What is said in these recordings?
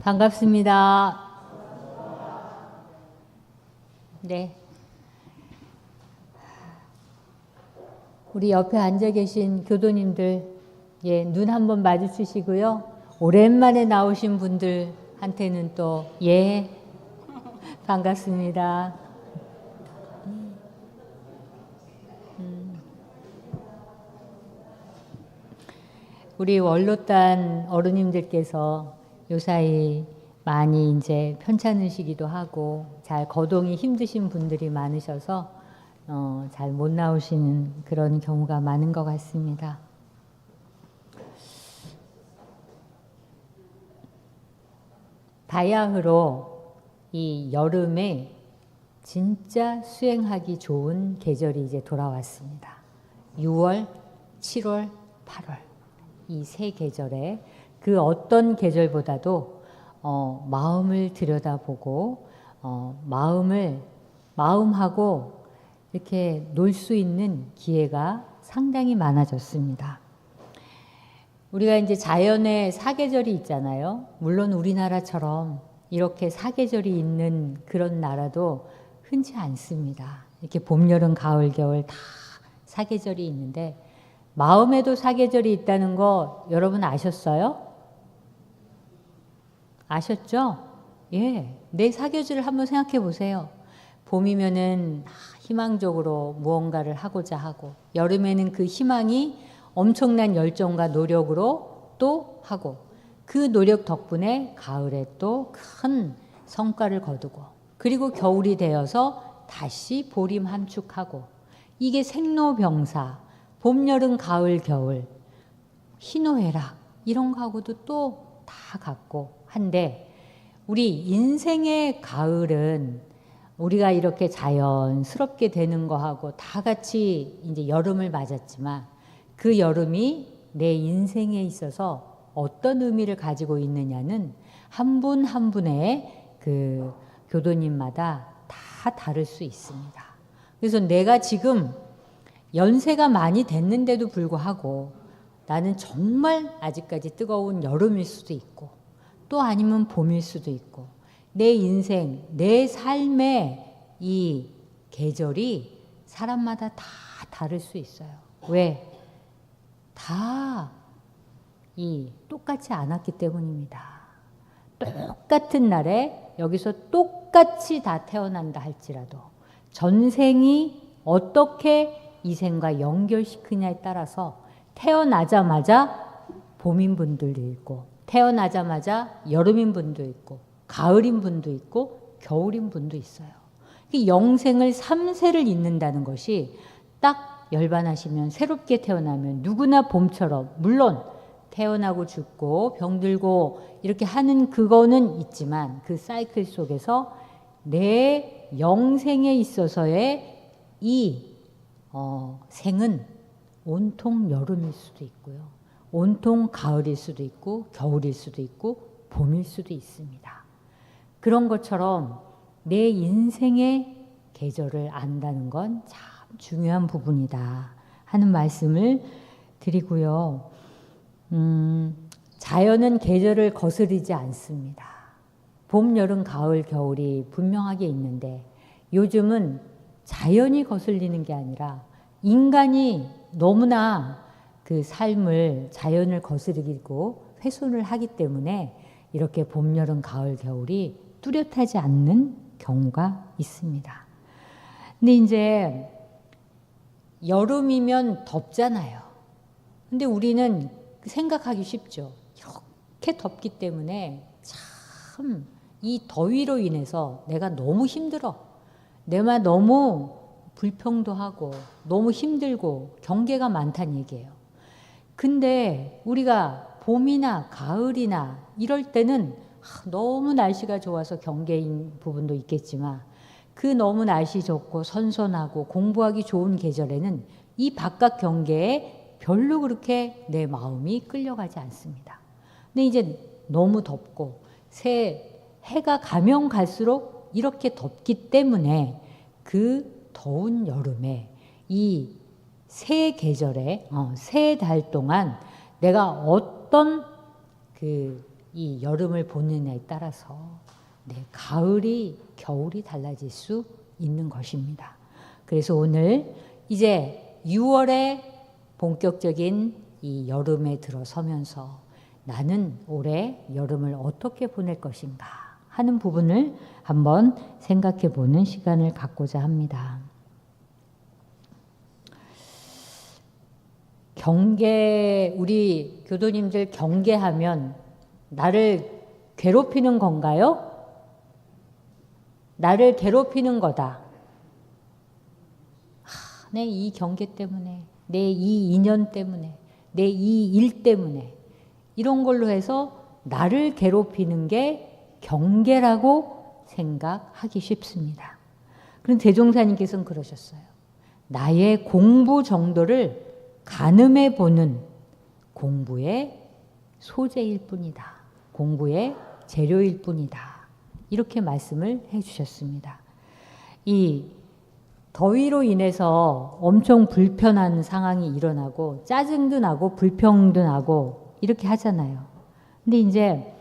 반갑습니다. 네. 우리 옆에 앉아 계신 교도님들, 예, 눈 한번 마주치시고요. 오랜만에 나오신 분들한테는 또, 예, 반갑습니다. 우리 원로단 어른님들께서 요사이 많이 이제 편찮으시기도 하고 잘 거동이 힘드신 분들이 많으셔서 잘 못 나오시는 그런 경우가 많은 것 같습니다. 바야흐로 이 여름에 진짜 수행하기 좋은 계절이 이제 돌아왔습니다. 6월, 7월, 8월 이 세 계절에 그 어떤 계절보다도 마음을 들여다보고 마음하고 이렇게 놀 수 있는 기회가 상당히 많아졌습니다. 우리가 이제 자연의 사계절이 있잖아요. 물론 우리나라처럼 이렇게 사계절이 있는 그런 나라도 흔치 않습니다. 이렇게 봄, 여름, 가을, 겨울 다 사계절이 있는데 마음에도 사계절이 있다는 거 여러분 아셨어요? 아셨죠? 예, 내 사계절을 한번 생각해 보세요. 봄이면은 희망적으로 무언가를 하고자 하고, 여름에는 그 희망이 엄청난 열정과 노력으로 또 하고, 그 노력 덕분에 가을에 또 큰 성과를 거두고, 그리고 겨울이 되어서 다시 보림 함축하고, 이게 생로병사, 봄, 여름, 가을, 겨울, 희노애락 이런 거하고도 또 다 같고 한데, 우리 인생의 가을은 우리가 이렇게 자연스럽게 되는 거하고 다 같이 이제 여름을 맞았지만, 그 여름이 내 인생에 있어서 어떤 의미를 가지고 있느냐는 한 분 한 분의 그 교도님마다 다 다를 수 있습니다. 그래서 내가 지금 연세가 많이 됐는데도 불구하고 나는 정말 아직까지 뜨거운 여름일 수도 있고, 또 아니면 봄일 수도 있고, 내 인생, 내 삶의 이 계절이 사람마다 다 다를 수 있어요. 왜? 다 똑같지 않았기 때문입니다. 똑같은 날에 여기서 똑같이 다 태어난다 할지라도 전생이 어떻게 이 생과 연결시키냐에 따라서 태어나자마자 봄인 분들도 있고, 태어나자마자 여름인 분도 있고, 가을인 분도 있고, 겨울인 분도 있어요. 영생을 3세를 잇는다는 것이 딱 열반하시면, 새롭게 태어나면 누구나 봄처럼, 물론 태어나고 죽고 병들고 이렇게 하는 그거는 있지만, 그 사이클 속에서 내 영생에 있어서의 이 생은 온통 여름일 수도 있고요, 온통 가을일 수도 있고, 겨울일 수도 있고, 봄일 수도 있습니다. 그런 것처럼 내 인생의 계절을 안다는 건 참 중요한 부분이다 하는 말씀을 드리고요. 자연은 계절을 거스르지 않습니다. 봄, 여름, 가을, 겨울이 분명하게 있는데, 요즘은 자연이 거슬리는 게 아니라 인간이 너무나 그 삶을, 자연을 거스르고 훼손을 하기 때문에 이렇게 봄, 여름, 가을, 겨울이 뚜렷하지 않는 경우가 있습니다. 근데 이제 여름이면 덥잖아요. 근데 우리는 생각하기 쉽죠. 이렇게 덥기 때문에 참 이 더위로 인해서 내가 너무 힘들어, 내가 너무 불평도 하고 너무 힘들고 경계가 많다는 얘기예요. 근데 우리가 봄이나 가을이나 이럴 때는 너무 날씨가 좋아서 경계인 부분도 있겠지만, 그 너무 날씨 좋고 선선하고 공부하기 좋은 계절에는 이 바깥 경계에 별로 그렇게 내 마음이 끌려가지 않습니다. 근데 이제 너무 덥고 해가 가면 갈수록 이렇게 덥기 때문에 그 더운 여름에 이 세 계절에 세 달 동안 내가 어떤 그 이 여름을 보느냐에 따라서 가을이 겨울이 달라질 수 있는 것입니다. 그래서 오늘 이제 6월에 본격적인 이 여름에 들어서면서 나는 올해 여름을 어떻게 보낼 것인가 하는 부분을 한번 생각해 보는 시간을 갖고자 합니다. 우리 교도님들 경계하면 나를 괴롭히는 건가요? 나를 괴롭히는 거다. 내 이 경계 때문에, 내 이 인연 때문에, 내 이 일 때문에 이런 걸로 해서 나를 괴롭히는 게 경계라고 생각하기 쉽습니다. 그럼 대종사님께서는 그러셨어요. 나의 공부 정도를 가늠해 보는 공부의 소재일 뿐이다. 공부의 재료일 뿐이다. 이렇게 말씀을 해주셨습니다. 이 더위로 인해서 엄청 불편한 상황이 일어나고 짜증도 나고 불평도 나고 이렇게 하잖아요. 근데 이제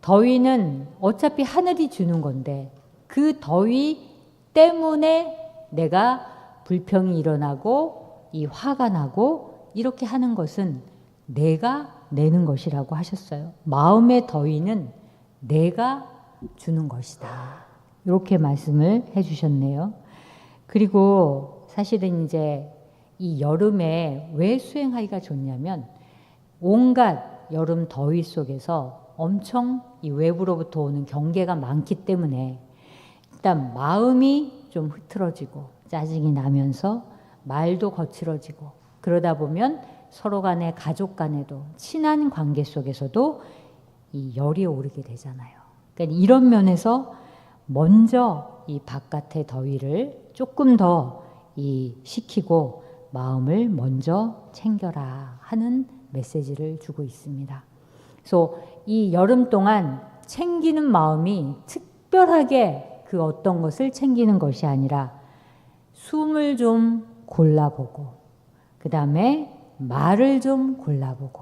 더위는 어차피 하늘이 주는 건데 그 더위 때문에 내가 불평이 일어나고 이 화가 나고 이렇게 하는 것은 내가 내는 것이라고 하셨어요. 마음의 더위는 내가 주는 것이다. 이렇게 말씀을 해주셨네요. 그리고 사실은 이제 이 여름에 왜 수행하기가 좋냐면 온갖 여름 더위 속에서 엄청 이 외부로부터 오는 경계가 많기 때문에 일단 마음이 좀 흐트러지고 짜증이 나면서 말도 거칠어지고 그러다 보면 서로 간에 가족 간에도 친한 관계 속에서도 이 열이 오르게 되잖아요. 그러니까 이런 면에서 먼저 이 바깥의 더위를 조금 더 식히고 마음을 먼저 챙겨라 하는 메시지를 주고 있습니다. 그래서 이 여름 동안 챙기는 마음이 특별하게 그 어떤 것을 챙기는 것이 아니라 숨을 좀 골라보고 그 다음에 말을 좀 골라보고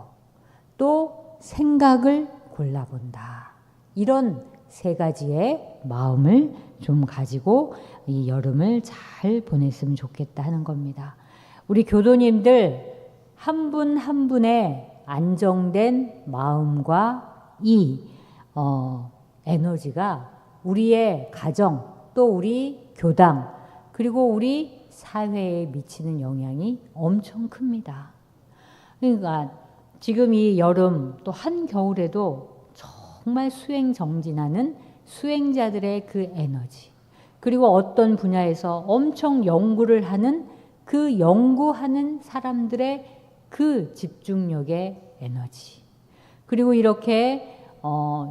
또 생각을 골라본다. 이런 세 가지의 마음을 좀 가지고 이 여름을 잘 보냈으면 좋겠다 하는 겁니다. 우리 교도님들 한 분 한 분의 안정된 마음과 이 에너지가 우리의 가정 또 우리 교당 그리고 우리 사회에 미치는 영향이 엄청 큽니다. 그러니까 지금 이 여름 또 한겨울에도 정말 수행 정진하는 수행자들의 그 에너지 그리고 어떤 분야에서 엄청 연구를 하는 그 연구하는 사람들의 그 집중력의 에너지 그리고 이렇게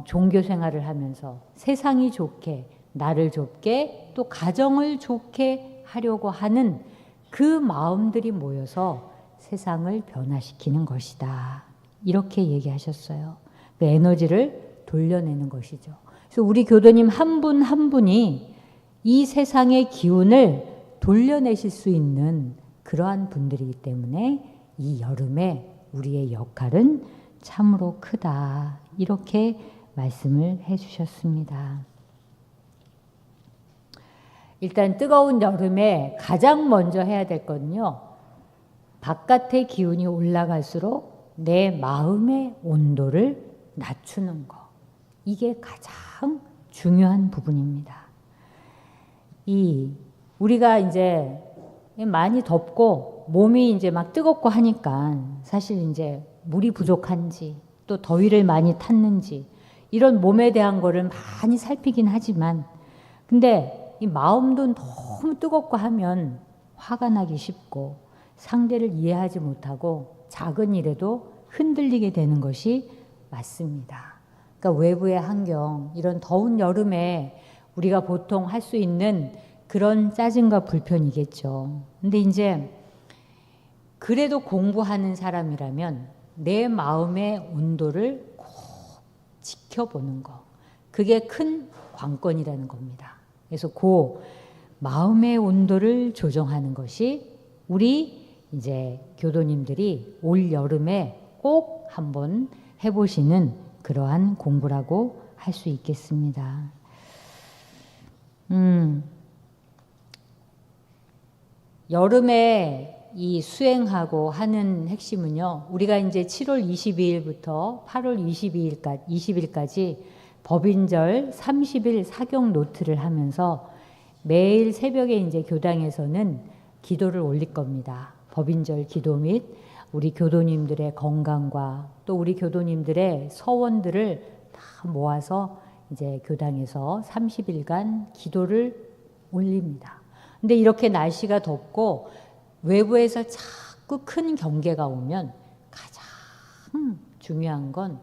종교 생활을 하면서 세상이 좋게 나를 좋게 또 가정을 좋게 하려고 하는 그 마음들이 모여서 세상을 변화시키는 것이다. 이렇게 얘기하셨어요. 그 에너지를 돌려내는 것이죠. 그래서 우리 교도님 한 분 한 분이 이 세상의 기운을 돌려내실 수 있는 그러한 분들이기 때문에 이 여름에 우리의 역할은 참으로 크다. 이렇게 말씀을 해주셨습니다. 일단 뜨거운 여름에 가장 먼저 해야 될 건요. 바깥의 기운이 올라갈수록 내 마음의 온도를 낮추는 거. 이게 가장 중요한 부분입니다. 우리가 이제 많이 덥고 몸이 이제 막 뜨겁고 하니까 사실 이제 물이 부족한지 또 더위를 많이 탔는지 이런 몸에 대한 거를 많이 살피긴 하지만 근데 이 마음도 너무 뜨겁고 하면 화가 나기 쉽고 상대를 이해하지 못하고 작은 일에도 흔들리게 되는 것이 맞습니다. 그러니까 외부의 환경, 이런 더운 여름에 우리가 보통 할 수 있는 그런 짜증과 불편이겠죠. 근데 이제 그래도 공부하는 사람이라면 내 마음의 온도를 꼭 지켜보는 거. 그게 큰 관건이라는 겁니다. 그래서 그 마음의 온도를 조정하는 것이 우리 이제 교도님들이 올 여름에 꼭 한번 해보시는 그러한 공부라고 할 수 있겠습니다. 여름에 이 수행하고 하는 핵심은요. 우리가 이제 7월 22일부터 8월 20일까지 법인절 30일 사경 노트를 하면서 매일 새벽에 이제 교당에서는 기도를 올릴 겁니다. 법인절 기도 및 우리 교도님들의 건강과 또 우리 교도님들의 서원들을 다 모아서 이제 교당에서 30일간 기도를 올립니다. 근데 이렇게 날씨가 덥고 외부에서 자꾸 큰 경계가 오면 가장 중요한 건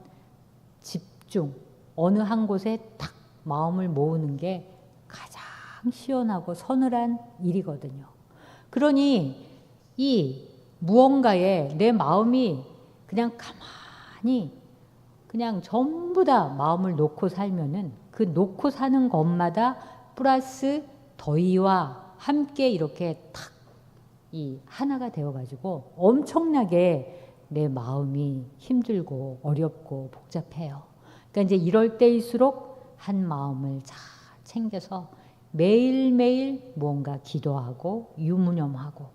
집중, 어느 한 곳에 딱 마음을 모으는 게 가장 시원하고 서늘한 일이거든요. 그러니 이 무언가에 내 마음이 그냥 가만히 그냥 전부 다 마음을 놓고 살면은 그 놓고 사는 것마다 플러스 더위와 함께 이렇게 탁 이 하나가 되어가지고 엄청나게 내 마음이 힘들고 어렵고 복잡해요. 그러니까 이제 이럴 때일수록 한 마음을 잘 챙겨서 매일매일 무언가 기도하고 유무념하고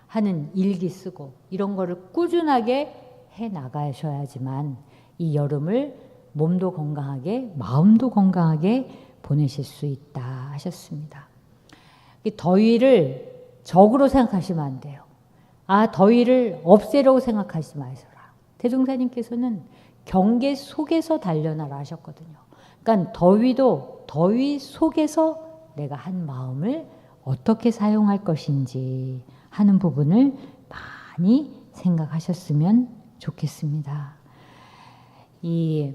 하는 일기 쓰고 이런 거를 꾸준하게 해 나가셔야지만 이 여름을 몸도 건강하게 마음도 건강하게 보내실 수 있다 하셨습니다. 이 더위를 적으로 생각하시면 안 돼요. 아, 더위를 없애려고 생각하지 마셔라. 대종사님께서는 경계 속에서 단련하라 하셨거든요. 그러니까 더위도 더위 속에서 내가 한 마음을 어떻게 사용할 것인지 하는 부분을 많이 생각하셨으면 좋겠습니다. 이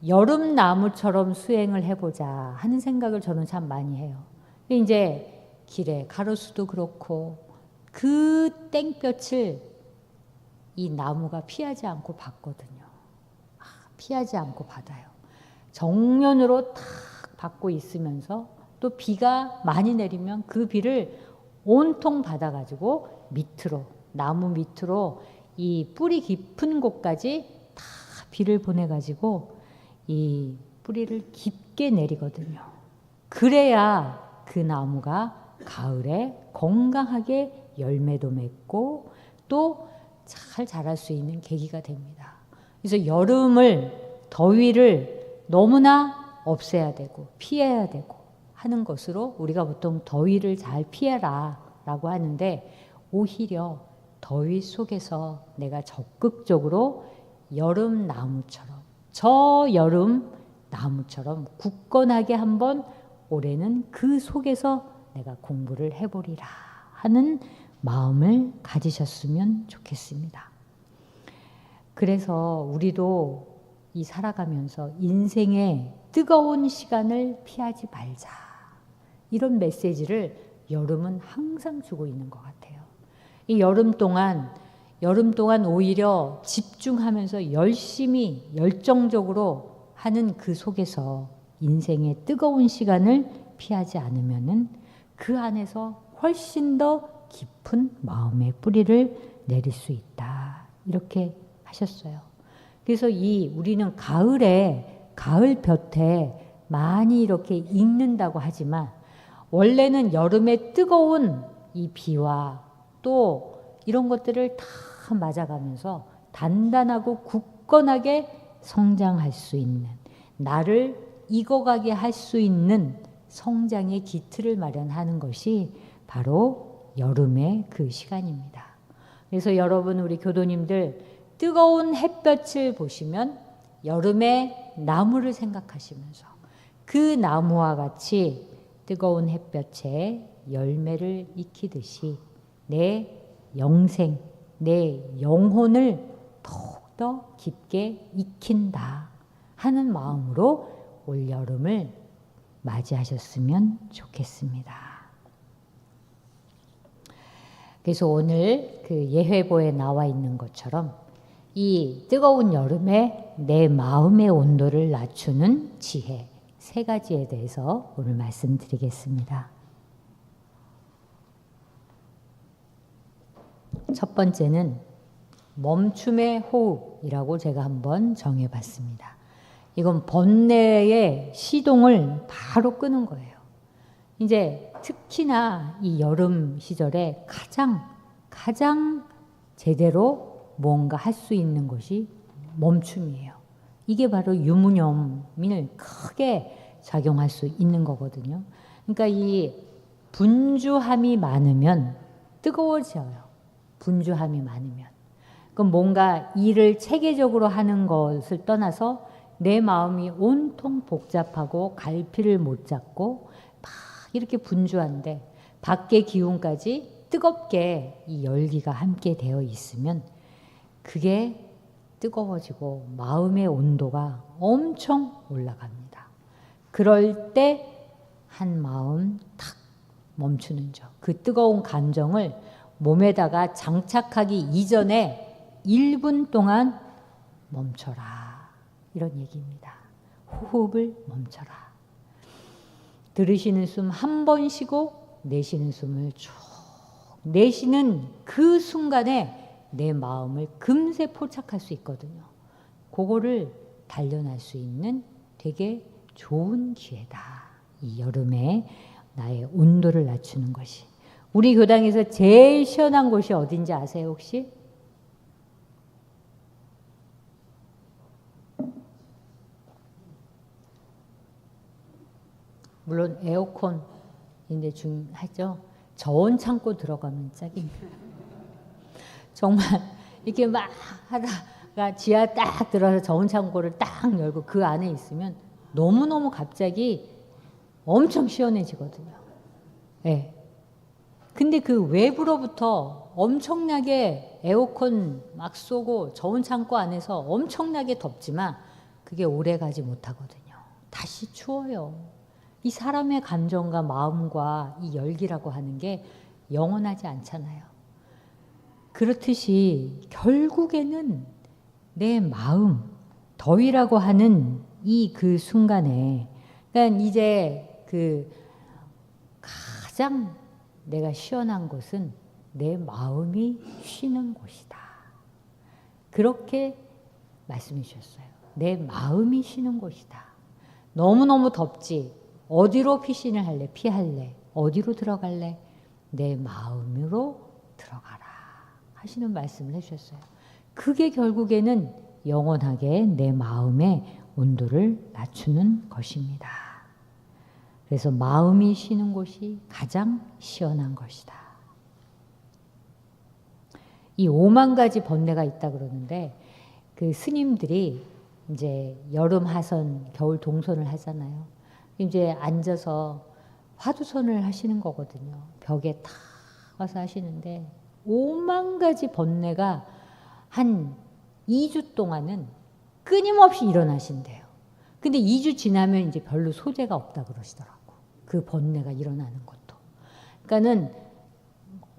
여름나무처럼 수행을 해보자 하는 생각을 저는 참 많이 해요. 이제 길에 가로수도 그렇고 그 땡볕을 이 나무가 피하지 않고 받거든요. 피하지 않고 받아요. 정면으로 탁 받고 있으면서 또 비가 많이 내리면 그 비를 온통 받아가지고 밑으로 나무 밑으로 이 뿌리 깊은 곳까지 다 비를 보내가지고 이 뿌리를 깊게 내리거든요. 그래야 그 나무가 가을에 건강하게 열매도 맺고 또 잘 자랄 수 있는 계기가 됩니다. 그래서 여름을 더위를 너무나 없애야 되고 피해야 되고 하는 것으로 우리가 보통 더위를 잘 피해라 라고 하는데 오히려 더위 속에서 내가 적극적으로 여름 나무처럼 저 여름 나무처럼 굳건하게 한번 올해는 그 속에서 내가 공부를 해보리라 하는 마음을 가지셨으면 좋겠습니다. 그래서 우리도 이 살아가면서 인생의 뜨거운 시간을 피하지 말자. 이런 메시지를 여름은 항상 주고 있는 것 같아요. 이 여름 동안 오히려 집중하면서 열심히 열정적으로 하는 그 속에서 인생의 뜨거운 시간을 피하지 않으면은 그 안에서 훨씬 더 깊은 마음의 뿌리를 내릴 수 있다. 이렇게 하셨어요. 그래서 우리는 가을에 가을 볕에 많이 이렇게 익는다고 하지만 원래는 여름에 뜨거운 이 비와 또 이런 것들을 다 맞아가면서 단단하고 굳건하게 성장할 수 있는 나를 익어가게 할 수 있는 성장의 기틀을 마련하는 것이 바로 여름의 그 시간입니다. 그래서 여러분 우리 교도님들 뜨거운 햇볕을 보시면 여름의 나무를 생각하시면서 그 나무와 같이 뜨거운 햇볕에 열매를 익히듯이 내 영생, 내 영혼을 더욱더 깊게 익힌다 하는 마음으로 올여름을 맞이하셨으면 좋겠습니다. 그래서 오늘 그 예회보에 나와 있는 것처럼 이 뜨거운 여름에 내 마음의 온도를 낮추는 지혜 3가지에 대해서 오늘 말씀드리겠습니다. 첫 번째는 멈춤의 호흡이라고 제가 한번 정해봤습니다. 이건 번뇌의 시동을 바로 끄는 거예요. 이제 특히나 이 여름 시절에 가장 제대로 뭔가 할 수 있는 것이 멈춤이에요. 이게 바로 유무념을 크게 작용할 수 있는 거거든요. 그러니까 이 분주함이 많으면 뜨거워져요. 분주함이 많으면. 그럼 뭔가 일을 체계적으로 하는 것을 떠나서 내 마음이 온통 복잡하고 갈피를 못 잡고 막 이렇게 분주한데 밖의 기운까지 뜨겁게 이 열기가 함께 되어 있으면 그게 뜨거워지고 마음의 온도가 엄청 올라갑니다. 그럴 때 한 마음 탁 멈추는 점. 그 뜨거운 감정을 몸에다가 장착하기 이전에 1분 동안 멈춰라. 이런 얘기입니다. 호흡을 멈춰라. 들으시는 숨 한 번 쉬고 내쉬는 숨을 쭉 내쉬는 그 순간에 내 마음을 금세 포착할 수 있거든요. 그거를 단련할 수 있는 되게 좋은 기회다. 이 여름에 나의 온도를 낮추는 것이. 우리 교당에서 제일 시원한 곳이 어딘지 아세요 혹시? 물론 에어컨인데 중요하죠. 저온 창고 들어가면 짝입니다. 정말 이렇게 막 하다가 지하 딱 들어서 저온 창고를 딱 열고 그 안에 있으면 너무너무 갑자기 엄청 시원해지거든요. 네. 근데 그 외부로부터 엄청나게 에어컨 막 쏘고 저온 창고 안에서 엄청나게 덥지만 그게 오래 가지 못하거든요. 다시 추워요. 이 사람의 감정과 마음과 이 열기라고 하는 게 영원하지 않잖아요. 그렇듯이 결국에는 내 마음, 더위라고 하는 이 그 순간에, 그러니까 이제 그 가장 내가 시원한 곳은 내 마음이 쉬는 곳이다. 그렇게 말씀해 주셨어요. 내 마음이 쉬는 곳이다. 너무너무 덥지. 어디로 피신을 할래? 피할래? 어디로 들어갈래? 내 마음으로 들어가라. 하시는 말씀을 해주셨어요. 그게 결국에는 영원하게 내 마음의 온도를 낮추는 것입니다. 그래서 마음이 쉬는 곳이 가장 시원한 것이다. 이 5만 가지 번뇌가 있다 그러는데 그 스님들이 이제 여름 하선, 겨울 동선을 하잖아요. 이제 앉아서 화두선을 하시는 거거든요. 벽에 탁 와서 하시는데 5만 가지 번뇌가 한 2주 동안은 끊임없이 일어나신대요. 근데 2주 지나면 이제 별로 소재가 없다 그러시더라고. 그 번뇌가 일어나는 것도. 그러니까는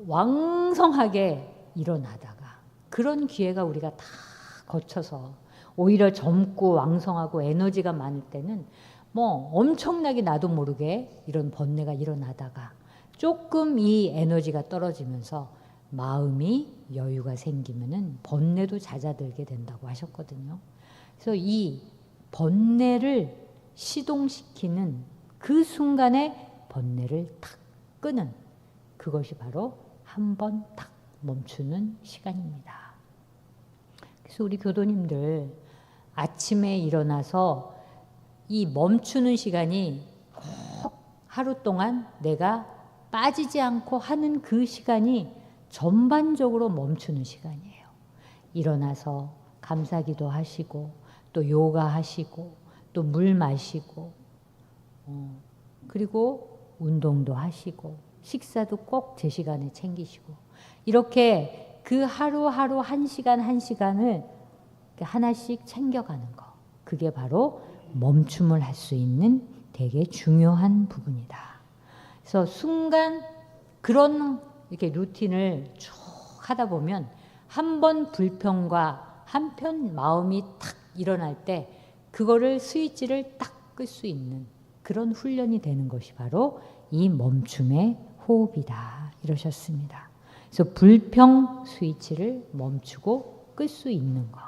왕성하게 일어나다가 그런 기회가 우리가 다 거쳐서 오히려 젊고 왕성하고 에너지가 많을 때는 뭐 엄청나게 나도 모르게 이런 번뇌가 일어나다가 조금 이 에너지가 떨어지면서 마음이 여유가 생기면은 번뇌도 잦아들게 된다고 하셨거든요. 그래서 이 번뇌를 시동시키는 그 순간에 번뇌를 탁 끄는 그것이 바로 한 번 탁 멈추는 시간입니다. 그래서 우리 교도님들 아침에 일어나서 이 멈추는 시간이 꼭 하루 동안 내가 빠지지 않고 하는 그 시간이 전반적으로 멈추는 시간이에요. 일어나서 감사기도 하시고 또 요가 하시고 또 물 마시고 그리고 운동도 하시고 식사도 꼭 제 시간에 챙기시고 이렇게 그 하루하루 한 시간 한 시간을 하나씩 챙겨가는 거. 그게 바로 멈춤을 할 수 있는 되게 중요한 부분이다. 그래서 순간 그런 이렇게 루틴을 쭉 하다 보면 한 번 불평과 한편 마음이 탁 일어날 때 그거를 스위치를 딱 끌 수 있는 그런 훈련이 되는 것이 바로 이 멈춤의 호흡이다. 이러셨습니다. 그래서 불평 스위치를 멈추고 끌 수 있는 거.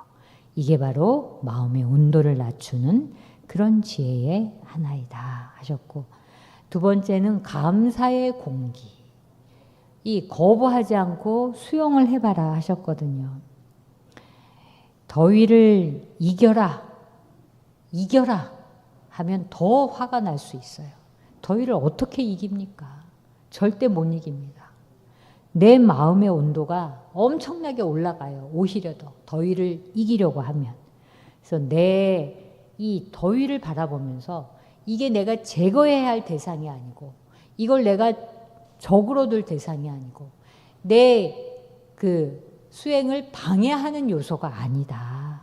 이게 바로 마음의 온도를 낮추는 그런 지혜의 하나이다 하셨고, 두 번째는 감사의 공기. 이 거부하지 않고 수용을 해봐라 하셨거든요. 더위를 이겨라 하면 더 화가 날 수 있어요. 더위를 어떻게 이깁니까? 절대 못 이깁니다. 내 마음의 온도가 엄청나게 올라가요. 오히려 더 더위를 이기려고 하면. 그래서 내 이 더위를 바라보면서 이게 내가 제거해야 할 대상이 아니고, 이걸 내가 적으로 둘 대상이 아니고, 내 그 수행을 방해하는 요소가 아니다.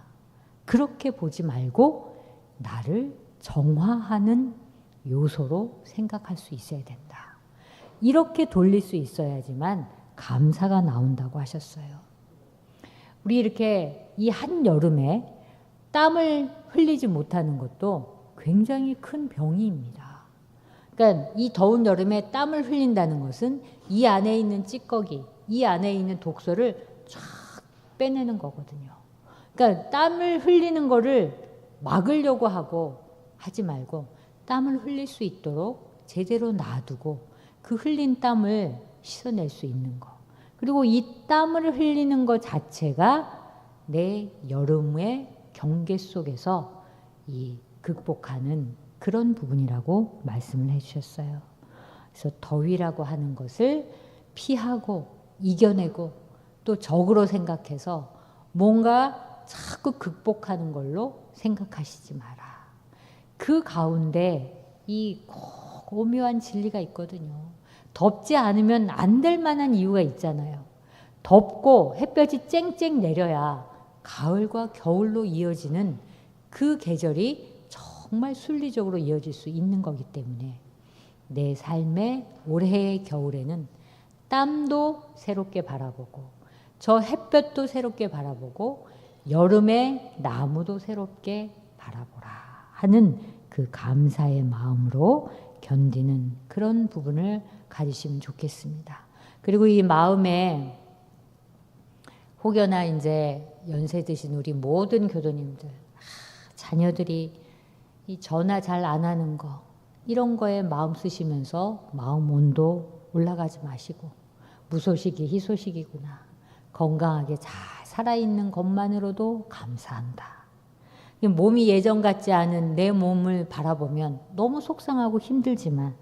그렇게 보지 말고 나를 정화하는 요소로 생각할 수 있어야 된다. 이렇게 돌릴 수 있어야지만 감사가 나온다고 하셨어요. 우리 이렇게 이 한여름에 땀을 흘리지 못하는 것도 굉장히 큰 병입니다. 그러니까 이 더운 여름에 땀을 흘린다는 것은 이 안에 있는 찌꺼기, 이 안에 있는 독소를 쫙 빼내는 거거든요. 그러니까 땀을 흘리는 거를 막으려고 하지 말고 땀을 흘릴 수 있도록 제대로 놔두고 그 흘린 땀을 씻어낼 수 있는 거. 그리고 이 땀을 흘리는 것 자체가 내 여름의 경계 속에서 이 극복하는 그런 부분이라고 말씀을 해주셨어요. 그래서 더위라고 하는 것을 피하고 이겨내고 또 적으로 생각해서 뭔가 자꾸 극복하는 걸로 생각하시지 마라. 그 가운데 이 오묘한 진리가 있거든요. 덥지 않으면 안 될 만한 이유가 있잖아요. 덥고 햇볕이 쨍쨍 내려야 가을과 겨울로 이어지는 그 계절이 정말 순리적으로 이어질 수 있는 거기 때문에 내 삶의 올해의 겨울에는 땀도 새롭게 바라보고 저 햇볕도 새롭게 바라보고 여름의 나무도 새롭게 바라보라 하는 그 감사의 마음으로 견디는 그런 부분을 가지시면 좋겠습니다. 그리고 이 마음에 혹여나 이제 연세 드신 우리 모든 교도님들, 자녀들이 이 전화 잘 안 하는 거, 이런 거에 마음 쓰시면서 마음 온도 올라가지 마시고, 무소식이 희소식이구나. 건강하게 잘 살아있는 것만으로도 감사한다. 몸이 예전 같지 않은 내 몸을 바라보면 너무 속상하고 힘들지만,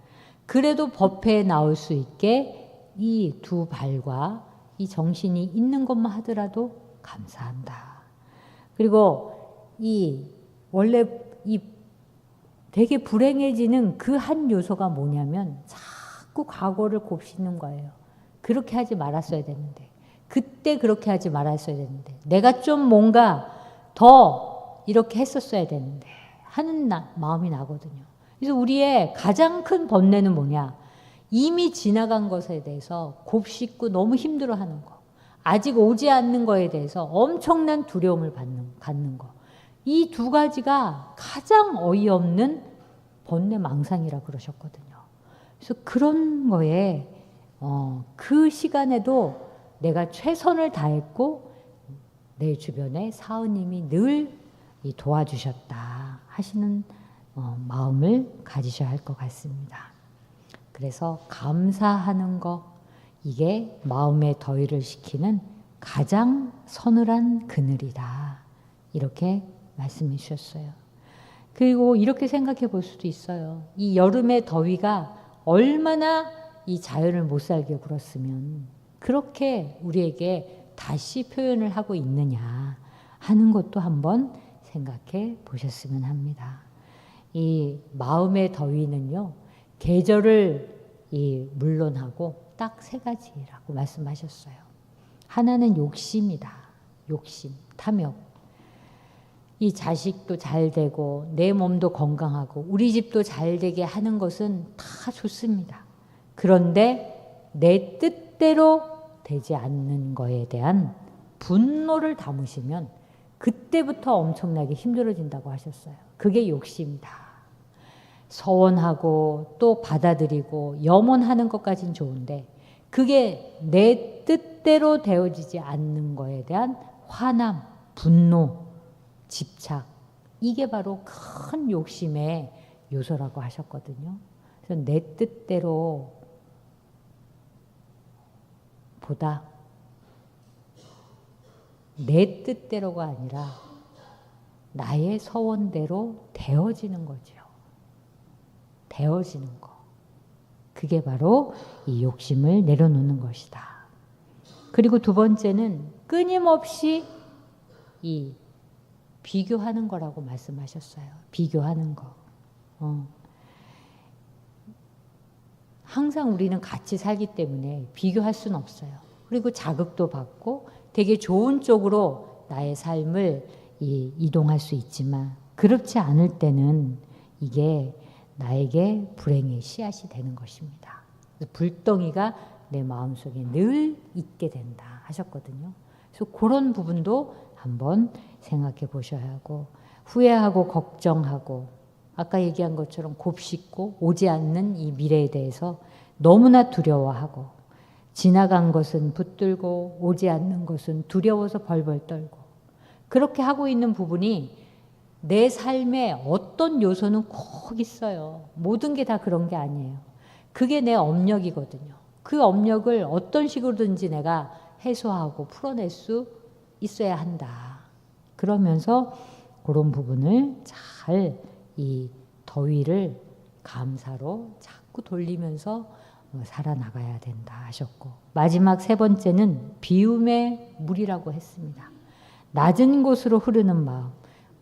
그래도 법회에 나올 수 있게 이 두 발과 이 정신이 있는 것만 하더라도 감사한다. 그리고 원래 되게 불행해지는 그 한 요소가 뭐냐면 자꾸 과거를 곱씹는 거예요. 그렇게 하지 말았어야 되는데, 그때 그렇게 하지 말았어야 되는데, 내가 좀 뭔가 더 이렇게 했었어야 되는데 하는 마음이 나거든요. 그래서 우리의 가장 큰 번뇌는 뭐냐? 이미 지나간 것에 대해서 곱씹고 너무 힘들어하는 거, 아직 오지 않는 거에 대해서 엄청난 두려움을 갖는 거, 이 두 가지가 가장 어이없는 번뇌 망상이라 그러셨거든요. 그래서 그런 거에 그 시간에도 내가 최선을 다했고 내 주변에 사은님이 늘 도와주셨다 하시는 마음을 가지셔야 할 것 같습니다. 그래서 감사하는 거, 이게 마음의 더위를 식히는 가장 서늘한 그늘이다. 이렇게 말씀해 주셨어요. 그리고 이렇게 생각해 볼 수도 있어요. 이 여름의 더위가 얼마나 이 자연을 못 살게 굴었으면 그렇게 우리에게 다시 표현을 하고 있느냐 하는 것도 한번 생각해 보셨으면 합니다. 이 마음의 더위는요, 계절을 물론하고 딱 세 가지라고 말씀하셨어요. 하나는 욕심이다. 욕심, 탐욕. 이 자식도 잘 되고 내 몸도 건강하고 우리 집도 잘 되게 하는 것은 다 좋습니다. 그런데 내 뜻대로 되지 않는 거에 대한 분노를 담으시면 그때부터 엄청나게 힘들어진다고 하셨어요. 그게 욕심이다. 서원하고 또 받아들이고 염원하는 것까지는 좋은데 그게 내 뜻대로 되어지지 않는 거에 대한 화남, 분노, 집착, 이게 바로 큰 욕심의 요소라고 하셨거든요. 그래서 내 뜻대로 보다 내 뜻대로가 아니라 나의 서원대로 되어지는 거죠. 되어지는 거. 그게 바로 이 욕심을 내려놓는 것이다. 그리고 두 번째는 끊임없이 이 비교하는 거라고 말씀하셨어요. 비교하는 거. 항상 우리는 같이 살기 때문에 비교할 수는 없어요. 그리고 자극도 받고 되게 좋은 쪽으로 나의 삶을 이동할 수 있지만 그렇지 않을 때는 이게 나에게 불행의 씨앗이 되는 것입니다. 불덩이가 내 마음속에 늘 있게 된다 하셨거든요. 그래서 그런 부분도 한번 생각해 보셔야 하고 후회하고 걱정하고 아까 얘기한 것처럼 곱씹고 오지 않는 이 미래에 대해서 너무나 두려워하고 지나간 것은 붙들고 오지 않는 것은 두려워서 벌벌 떨고 그렇게 하고 있는 부분이 내 삶에 어떤 요소는 꼭 있어요. 모든 게 다 그런 게 아니에요. 그게 내 업력이거든요. 그 업력을 어떤 식으로든지 내가 해소하고 풀어낼 수 있어야 한다. 그러면서 그런 부분을 잘 이 더위를 감사로 자꾸 돌리면서 살아나가야 된다 하셨고 마지막 세 번째는 비움의 물이라고 했습니다. 낮은 곳으로 흐르는 마음.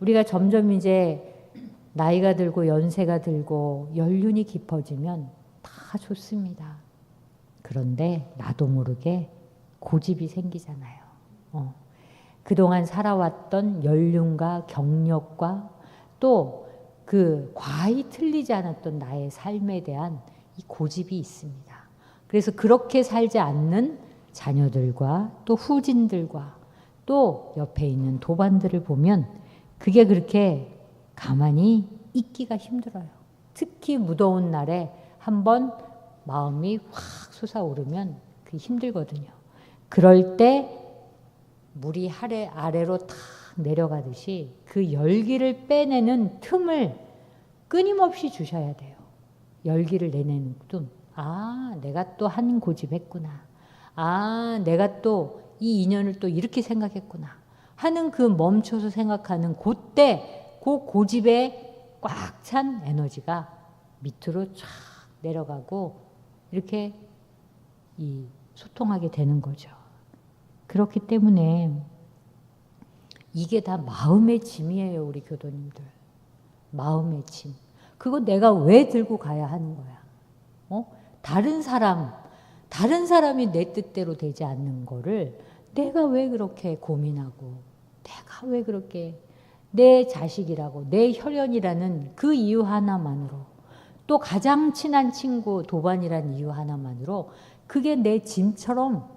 우리가 점점 이제 나이가 들고 연세가 들고 연륜이 깊어지면 다 좋습니다. 그런데 나도 모르게 고집이 생기잖아요. 그동안 살아왔던 연륜과 경력과 또 그 과히 틀리지 않았던 나의 삶에 대한 이 고집이 있습니다. 그래서 그렇게 살지 않는 자녀들과 또 후진들과 또 옆에 있는 도반들을 보면 그게 그렇게 가만히 있기가 힘들어요. 특히 무더운 날에 한번 마음이 확 솟아오르면 그게 힘들거든요. 그럴 때 물이 아래로 탁 내려가듯이 그 열기를 빼내는 틈을 끊임없이 주셔야 돼요. 열기를 내내는 틈. 아, 내가 또 한 고집했구나. 아, 내가 또 이 인연을 또 이렇게 생각했구나. 하는 그 멈춰서 생각하는 그때 그 고집에 꽉 찬 에너지가 밑으로 쫙 내려가고 이렇게 소통하게 되는 거죠. 그렇기 때문에 이게 다 마음의 짐이에요, 우리 교도님들. 마음의 짐. 그거 내가 왜 들고 가야 하는 거야? 다른 사람이 내 뜻대로 되지 않는 거를 내가 왜 그렇게 고민하고, 내가 왜 그렇게 내 자식이라고, 내 혈연이라는 그 이유 하나만으로, 또 가장 친한 친구 도반이라는 이유 하나만으로 그게 내 짐처럼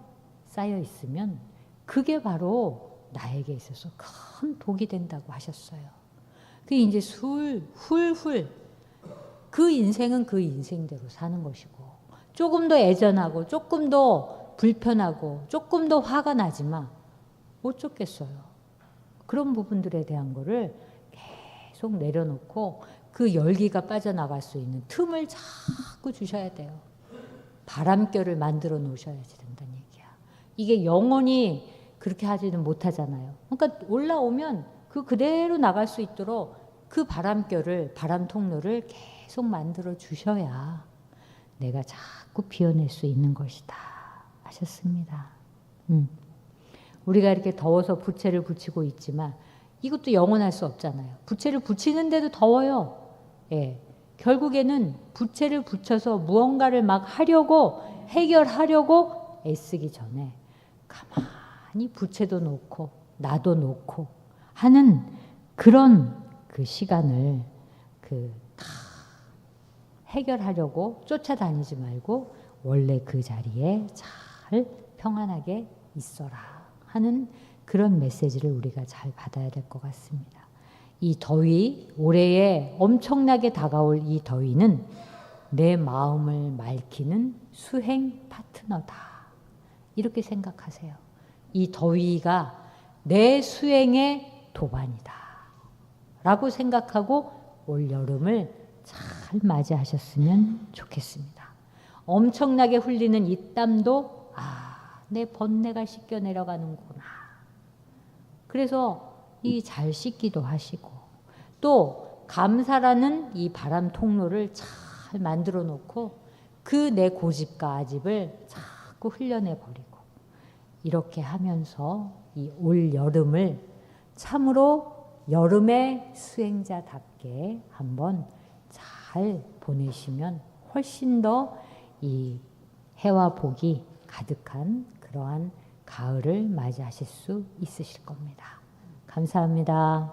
쌓여 있으면 그게 바로 나에게 있어서 큰 독이 된다고 하셨어요. 그게 이제 훌훌 그 인생은 그 인생대로 사는 것이고 조금 더 애전하고 조금 더 불편하고 조금 더 화가 나지만 어쩌겠어요. 그런 부분들에 대한 거를 계속 내려놓고 그 열기가 빠져나갈 수 있는 틈을 자꾸 주셔야 돼요. 바람결을 만들어 놓으셔야 된다는 얘기야. 이게 영원히 그렇게 하지는 못하잖아요. 그러니까 올라오면 그 그대로 나갈 수 있도록 그 바람결을, 바람 통로를 계속 만들어 주셔야 내가 자꾸 비워낼 수 있는 것이다 하셨습니다. 우리가 이렇게 더워서 부채를 붙이고 있지만 이것도 영원할 수 없잖아요. 부채를 붙이는데도 더워요. 예. 결국에는 부채를 붙여서 무언가를 막 하려고 해결하려고 애쓰기 전에 가만히 부채도 놓고 나도 놓고 하는 그런 그 시간을 다 해결하려고 쫓아다니지 말고 원래 그 자리에 잘 평안하게 있어라 하는 그런 메시지를 우리가 잘 받아야 될 것 같습니다. 이 더위, 올해에 엄청나게 다가올 이 더위는 내 마음을 맑히는 수행 파트너다. 이렇게 생각하세요. 이 더위가 내 수행의 도반이다 라고 생각하고 올 여름을 잘 맞이하셨으면 좋겠습니다. 엄청나게 흘리는 이 땀도 내 번뇌가 씻겨 내려가는구나. 그래서 이 잘 씻기도 하시고 또 감사라는 이 바람 통로를 잘 만들어 놓고 그 내 고집과 아집을 자꾸 흘려내 버리고 이렇게 하면서 이 올 여름을 참으로 여름의 수행자답게 한번 잘 보내시면 훨씬 더 이 해와 복이 가득한 그러한 가을을 맞이하실 수 있으실 겁니다. 감사합니다.